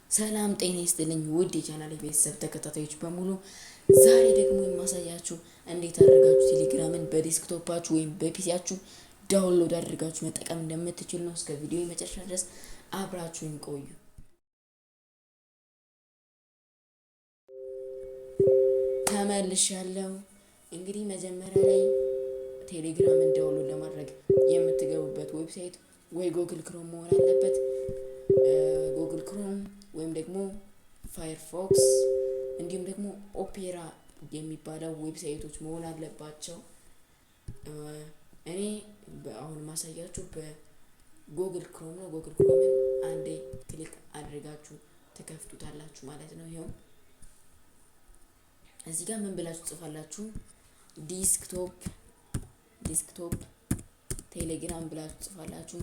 ሰላም ጤና ይስጥልኝ ውድ የቻናሌ ቤተሰብ ተከታታዮች በሙሉ ዛሬ ደግሞ የማሳያችሁ እንዴት አድርጋችሁ ቴሌግራምን በዴስክቶፓችሁ ወይም በፒሲያችሁ ዳውንሎድ አድርጋችሁ መጠቀም እንደምትችሉ ነው። እስከ ቪዲዮ መጨረሻ ድረስ አብራችሁን ቆዩ። ተመልሻለሁ። እንግዲህ መጀመሪያ ላይ ቴሌግራምን ዳውንሎድ ለማድረግ የምትገቡበት ዌብሳይት ወይ ጉግል ክሮም መሆን አለበት። ጉግል ክሮም ወይም ደግሞ ፋየርፎክስ እንዲሁም ደግሞ ኦፔራ የሚባለው ዌብሳይቶች መሆን አለባቸው። እኔ አሁን ማሳያችሁ በጉግል ክሮም ነው። ጉግል ክሮምን አንዴ ክሊክ አድርጋችሁ ትከፍቱታላችሁ ማለት ነው። ይሄው እዚህ ጋር ምን ብላችሁ ጽፋላችሁ? ዲስክቶፕ ቴሌግራም ብላችሁ ጽፋላችሁ።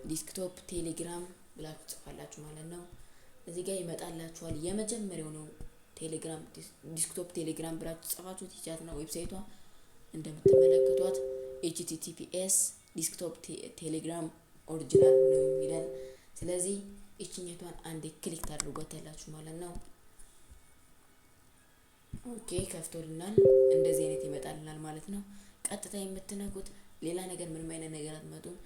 ዲስክቶፕ ቴሌግራም ብላችሁ ጽፋላችሁ ማለት ነው። እዚህ ጋር ይመጣላችኋል። የመጀመሪያው ነው ቴሌግራም ዲስክቶፕ ቴሌግራም ብላችሁ ጽፋችሁት ይቻት ነው ዌብሳይቷ እንደምትመለከቷት https ዲስክቶፕ ቴሌግራም ኦሪጂናል ነው የሚለን። ስለዚህ እቺኛቷን አንዴ ክሊክ ታድርጓታላችሁ ማለት ነው። ኦኬ ከፍቶልናል። እንደዚህ አይነት ይመጣልናል ማለት ነው። ቀጥታ የምትነኩት ሌላ ነገር ምንም አይነት ነገር አትመጡም።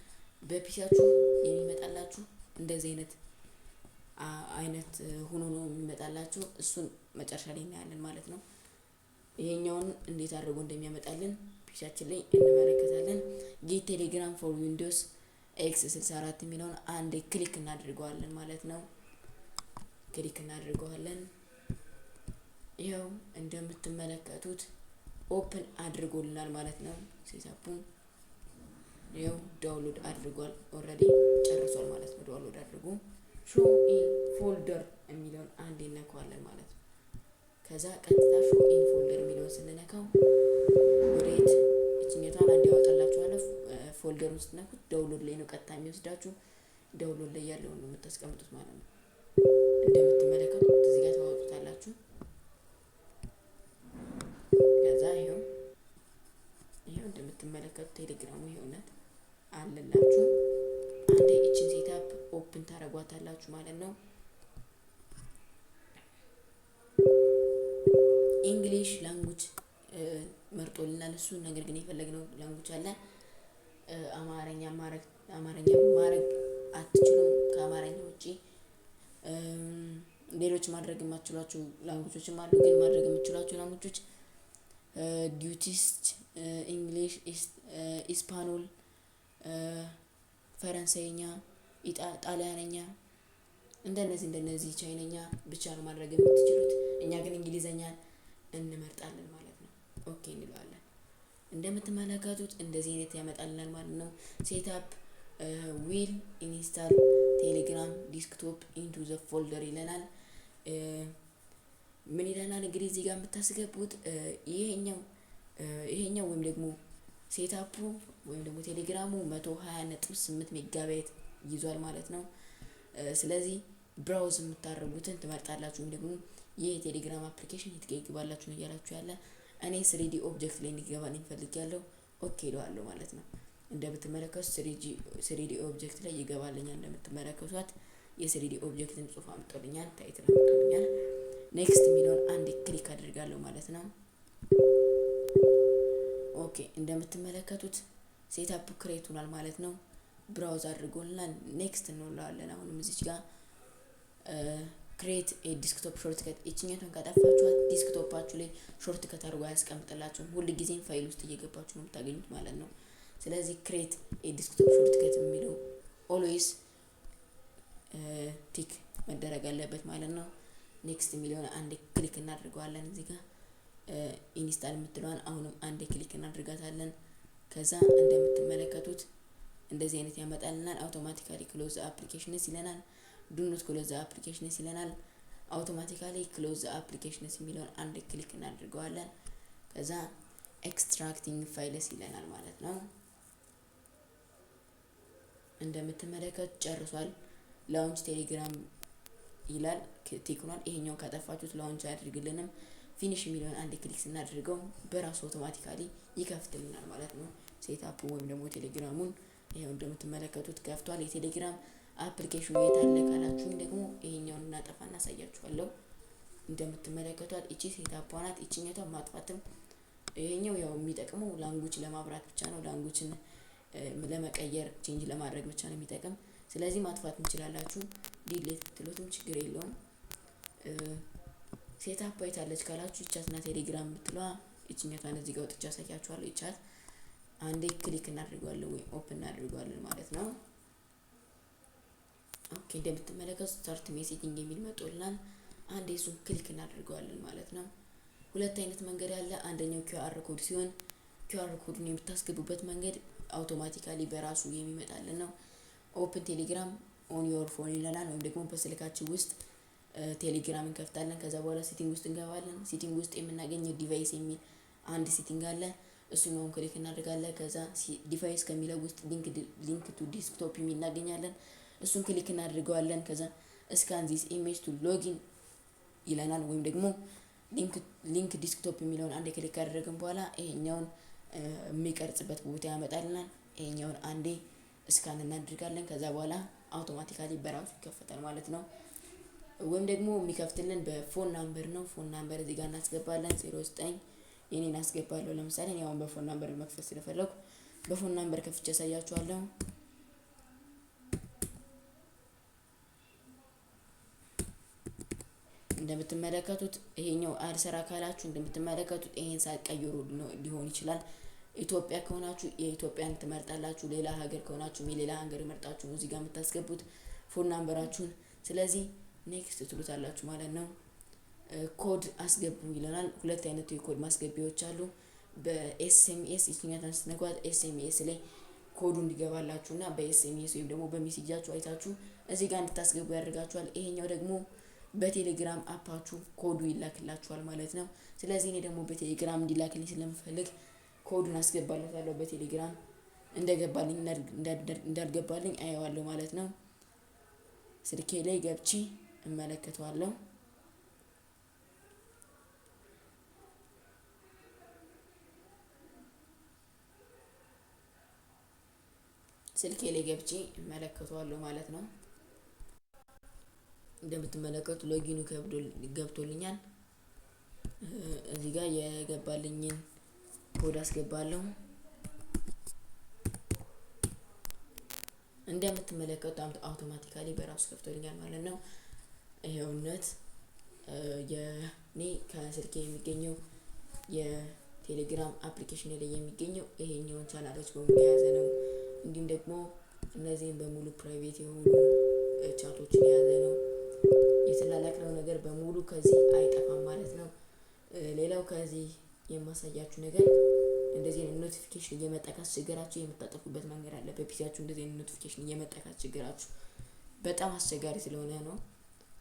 በፒሲያችሁ የሚመጣላችሁ እንደዚህ አይነት ሆኖ ነው የሚመጣላችሁ። እሱን መጨረሻ ላይ እናያለን ማለት ነው። ይሄኛውን እንዴት አድርጎ እንደሚያመጣልን ፒሲያችን ላይ እንመለከታለን። ጌት ቴሌግራም ፎር ዊንዶውስ ኤክስ 64 የሚለውን አንዴ ክሊክ እናድርገዋለን ማለት ነው። ክሊክ እናድርገዋለን። ይሄው እንደምትመለከቱት ኦፕን አድርጎልናል ማለት ነው። ሴታፑን ይሄው ዳውንሎድ አድርጓል። ኦሬዲ ጨርሷል ማለት ነው። ዳውንሎድ አድርጎ ሾው ኢን ፎልደር የሚለውን አንዴ እንነካዋለን ማለት ነው። ከዛ ቀጥታ ሾው ኢን ፎልደር የሚለውን ስንነካው ወዴት እቺኛቷን አንዴ ያወጣላችኋል። ፎልደር ውስጥ ነኩት ዳውንሎድ ላይ ነው ቀጥታ የሚወስዳችሁ። ዳውንሎድ ላይ ያለውን ነው የምታስቀምጡት ማለት ነው። እንደምትመለከቱት እዚህ ጋር ታወጡታላችሁ። ከዛ ይሄው እንደምትመለከቱት ቴሌግራሙ ይሄውነት አለላችሁ። አንዴ እቺን ሴታፕ ኦፕን ታረጓታላችሁ ማለት ነው። እንግሊሽ ላንጉዌጅ መርጦልናል እሱ። ነገር ግን የፈለግነው ላንጉዌጅ አለ። አማርኛ ማድረግ አትችሉም። ከአማርኛ ውጪ ሌሎች ማድረግ የማትችሏቸው ላንጉዌጆችም አሉ። ግን ማድረግ የምትችሏቸው ላንጉዌጆች ዲዩቲስት፣ እንግሊሽ፣ ኢስፓኖል፣ ፈረንሳይኛ፣ ጣሊያንኛ እንደነዚህ ቻይነኛ ብቻ ነው ማድረግ የምትችሉት። እኛ ግን እንግሊዘኛን እንመርጣለን ማለት ነው። ኦኬ እንለዋለን። እንደምትመለከቱት እንደዚህ አይነት ያመጣልናል ማለት ነው። ሴትአፕ ዊል ኢንስታል ቴሌግራም ዲስክቶፕ ኢንቱ ዘ ፎልደር ይለናል። ምን ይለናል እንግዲህ እዚህ ጋር የምታስገቡት ይሄኛው ወይም ደግሞ ሴትአፑ ወይም ደግሞ ቴሌግራሙ 120.8 ሜጋባይት ይዟል ማለት ነው። ስለዚህ ብራውዝ የምታደርጉትን ትመርጣላችሁ። ወይም ደግሞ ይሄ ቴሌግራም አፕሊኬሽን ይገባላችሁ ነው እያላችሁ ያለ። እኔ 3D ኦብጀክት ላይ እንዲገባልኝ ፈልጊያለሁ። ኦኬ እለዋለሁ ማለት ነው። እንደምትመለከቱት 3D ኦብጀክት ላይ ይገባልኛል። እንደምትመለከቱት የ3D ኦብጀክትን ጽሑፍ አምጥቶልኛል፣ ታይትል አምጥቶልኛል። ኔክስት የሚለውን አንዴ ክሊክ አድርጋለሁ ማለት ነው። ኦኬ እንደምትመለከቱት ሴትአፕ ክሬት ሆኗል ማለት ነው። ብራውዝ አድርጎልናል። ኔክስት እንለዋለን። አሁንም እዚች ጋር ክሬት ኤ ዲስክቶፕ ሾርትከት እቺኛቱን ካጠፋችኋት ዲስክቶፓችሁ ላይ ሾርትከት አድርጎ አያስቀምጥላችሁም። ሁልጊዜም ፋይል ውስጥ እየገባችሁ ነው የምታገኙት ማለት ነው። ስለዚህ ክሬት ኤ ዲስክቶፕ ሾርትከት የሚለው ኦልዌይስ ቲክ መደረግ አለበት ማለት ነው። ኔክስት የሚለውን አንዴ ክሊክ እናድርገዋለን። እዚህ ጋር ኢንስታል የምትለዋን አሁንም አንዴ ክሊክ እናድርጋታለን። ከዛ እንደምትመለከቱት እንደዚህ አይነት ያመጣልናል። አውቶማቲካሊ ክሎዝ አፕሊኬሽንስ ይለናል። ዱ ኖት ክሎዝ አፕሊኬሽንስ ይለናል። አውቶማቲካሊ ክሎዝ አፕሊኬሽንስ የሚለውን አንዴ ክሊክ እናድርገዋለን። ከዛ ኤክስትራክቲንግ ፋይልስ ይለናል ማለት ነው። እንደምትመለከቱት ጨርሷል። ላውንች ቴሌግራም ይላል ቲክ ሆኗል። ይሄኛው ካጠፋችሁት ላውንች አያደርግልንም። ፊኒሽ የሚለውን አንድ ክሊክ ስናደርገው በራሱ አውቶማቲካሊ ይከፍትልናል ማለት ነው። ሴትአፑ ወይም ደግሞ ቴሌግራሙን ይሄው እንደምትመለከቱት ከፍቷል። የቴሌግራም አፕሊኬሽኑ የት አለ ካላችሁኝ ደግሞ ይሄኛውን እናጠፋና አሳያችኋለሁ። እንደምትመለከቷት እቺ ሴታፕ ናት። እቺኛቷ ማጥፋትም ይሄኛው ያው የሚጠቅመው ላንጉጅ ለማብራት ብቻ ነው። ላንጉጅን ለመቀየር ቼንጅ ለማድረግ ብቻ ነው የሚጠቅም። ስለዚህ ማጥፋት እንችላላችሁ። ዲሌት ብትሉትም ችግር የለውም። ሴታፕ አይታለች ካላችሁ ይቻትና ቴሌግራም የምትለዋ እቺኛቷን እዚህ ጋር ወጥቻ አሳያችኋለሁ። ይቻት አንዴ ክሊክ እናድርጋለን ወይ ኦፕን እናድርጋለን ማለት ነው። ኦኬ እንደምትመለከቱት ስታርት ሜሴጂንግ የሚል መጥቶልናል። አንዴ እሱን ክሊክ እናድርጋለን ማለት ነው። ሁለት አይነት መንገድ አለ። አንደኛው QR ኮድ ሲሆን QR ኮዱን የምታስገቡበት መንገድ አውቶማቲካሊ በራሱ የሚመጣልን ነው። ኦፕን ቴሌግራም ኦን ዮር ፎን ይላል። ወይም ደግሞ በስልካችን ውስጥ ቴሌግራም እንከፍታለን። ከዛ በኋላ ሴቲንግ ውስጥ እንገባለን። ሴቲንግ ውስጥ የምናገኘው ዲቫይስ የሚል አንድ ሴቲንግ አለ። እሱኛውን ክሊክ እናደርጋለን። ከዛ ዲቫይስ ከሚለው ውስጥ ሊንክ ቱ ዲስክቶፕ የሚል እናገኛለን። እሱን ክሊክ እናደርገዋለን። ከዛ ስካን ዚስ ኢሜጅ ቱ ሎጊን ይለናል። ወይም ደግሞ ሊንክ ዲስክቶፕ የሚለውን አንዴ ክሊክ ካደረግን በኋላ ይሄኛውን የሚቀርጽበት ቦታ ያመጣልናል። ይሄኛውን አንዴ ስካን እናደርጋለን። ከዛ በኋላ አውቶማቲካሊ በራሱ ይከፈታል ማለት ነው። ወይም ደግሞ የሚከፍትልን በፎን ናምበር ነው። ፎን ናምበር እዚህ ጋር እናስገባለን። 09 የኔን አስገባለሁ። ለምሳሌ እኔ አሁን በፎን ናምበር መክፈት ስለፈለኩ በፎን ናምበር ከፍቼ ያሳያችኋለሁ። እንደምትመለከቱት ይሄኛው አልሰራ ካላችሁ እንደምትመለከቱት ይሄን ሳትቀይሩ ሊሆን ይችላል። ኢትዮጵያ ከሆናችሁ የኢትዮጵያን ትመርጣላችሁ። ሌላ ሀገር ከሆናችሁ የሌላ ሀገር መርጣችሁ ነው እዚህ ጋር የምታስገቡት ፎን ናምበራችሁን። ስለዚህ ኔክስት ትሉታላችሁ ማለት ነው። ኮድ አስገቡ ይለናል። ሁለት አይነት የኮድ ማስገቢያዎች አሉ። በኤስኤምኤስ ይችኛታን ስትነኳት ኤስኤምኤስ ላይ ኮዱ እንዲገባላችሁና በኤስኤምኤስ ወይም ደግሞ በሜሴጃችሁ አይታችሁ እዚህ ጋር እንድታስገቡ ያደርጋችኋል። ይሄኛው ደግሞ በቴሌግራም አፓችሁ ኮዱ ይላክላችኋል ማለት ነው። ስለዚህ እኔ ደግሞ በቴሌግራም እንዲላክልኝ ስለምፈልግ ኮዱን አስገባለታለሁ። በቴሌግራም እንደገባልኝ እንዳልገባልኝ አየዋለሁ ማለት ነው። ስልኬ ላይ ገብቼ እመለከተዋለሁ። ስልኬ ላይ ገብቼ እመለከተዋለሁ ማለት ነው። እንደምትመለከቱ ሎጊኑ ገብቶልኛል። እዚህ ጋር የገባልኝን ኮድ አስገባለሁ። እንደምትመለከቱት አውቶማቲካሊ በራሱ ከፍቶልኛል ማለት ነው። ይሄውነት የኔ ከስልኬ የሚገኘው የቴሌግራም አፕሊኬሽን ላይ የሚገኘው ይሄኛውን ቻናሎች በሙሉ የያዘ ነው። እንዲሁም ደግሞ እነዚህን በሙሉ ፕራይቬት የሆኑ ቻቶችን የያዘ ነው። የተላላክነው ነገር በሙሉ ከዚህ አይጠፋም ማለት ነው። ሌላው ከዚህ የማሳያችሁ ነገር እንደዚህ አይነት ኖቲፊኬሽን እየመጣ ካስቸገራችሁ የምታጠፉበት መንገድ አለ። በፒሲያችሁ እንደዚህ አይነት ኖቲፊኬሽን እየመጣ ካስቸገራችሁ በጣም አስቸጋሪ ስለሆነ ነው።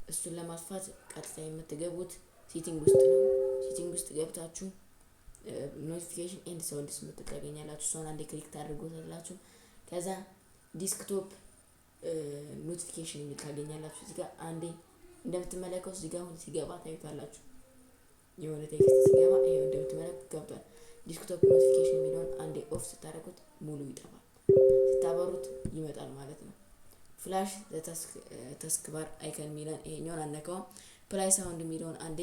እሱን ለማጥፋት ቀጥታ የምትገቡት ሴቲንግ ውስጥ ነው። ሴቲንግ ውስጥ ገብታችሁ ኖቲፊኬሽን ኤንድ ሳውንድስ የምትታገኛላችሁ። እሷን አንዴ ክሊክ ታደርጉታላችሁ። ከዛ ዲስክቶፕ ኖቲፊኬሽን የሚል ታገኛላችሁ። እዚህ ጋር አንዴ እንደምትመለከቱት እዚህ ጋር አሁን ሲገባ ታዩታላችሁ። የሆነ ቴክስት ሲገባ ይሄው እንደምትመለከቱት ገብቷል። ዲስክቶፕ ኖቲፊኬሽን የሚለውን አንዴ ኦፍ ስታደርጉት ሙሉ ይጠፋል። ስታበሩት ይመጣል ማለት ነው። ፍላሽ ታስክ ባር አይከን የሚለን ይሄኛውን አነካው። ፕላይ ሳውንድ የሚለውን አንዴ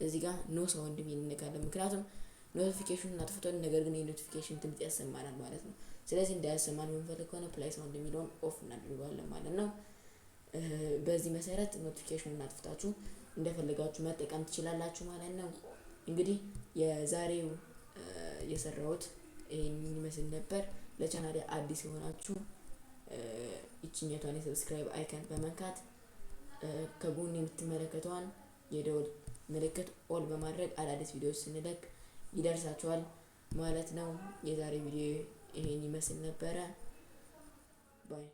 እዚህ ጋር ኖ ሳውንድ የሚል እንነካለን። ምክንያቱም ኖቲፊኬሽኑን አጥፍቶን ነገር ግን የኖቲፊኬሽን ድምጽ ያሰማናል ማለት ነው። ስለዚህ እንዳያሰማን የምንፈልግ ከሆነ ፕላይ ሳውንድ የሚለውን ኦፍ እናደርገዋለን ማለት ነው። በዚህ መሰረት ኖቲፊኬሽኑን አጥፍታችሁ እንደፈለጋችሁ መጠቀም ትችላላችሁ ማለት ነው። እንግዲህ የዛሬው የሰራሁት ይሄን ይመስል ነበር። ለቻናሌ አዲስ የሆናችሁ ይችኛቷን የሰብስክራይብ አይከን በመንካት ከጎን የምትመለከቷን የደወል ምልክት ኦል በማድረግ አዳዲስ ቪዲዮዎች ስንለቅ ይደርሳችኋል ማለት ነው። የዛሬ ቪዲዮ ይሄን ይመስል ነበረ። ባይ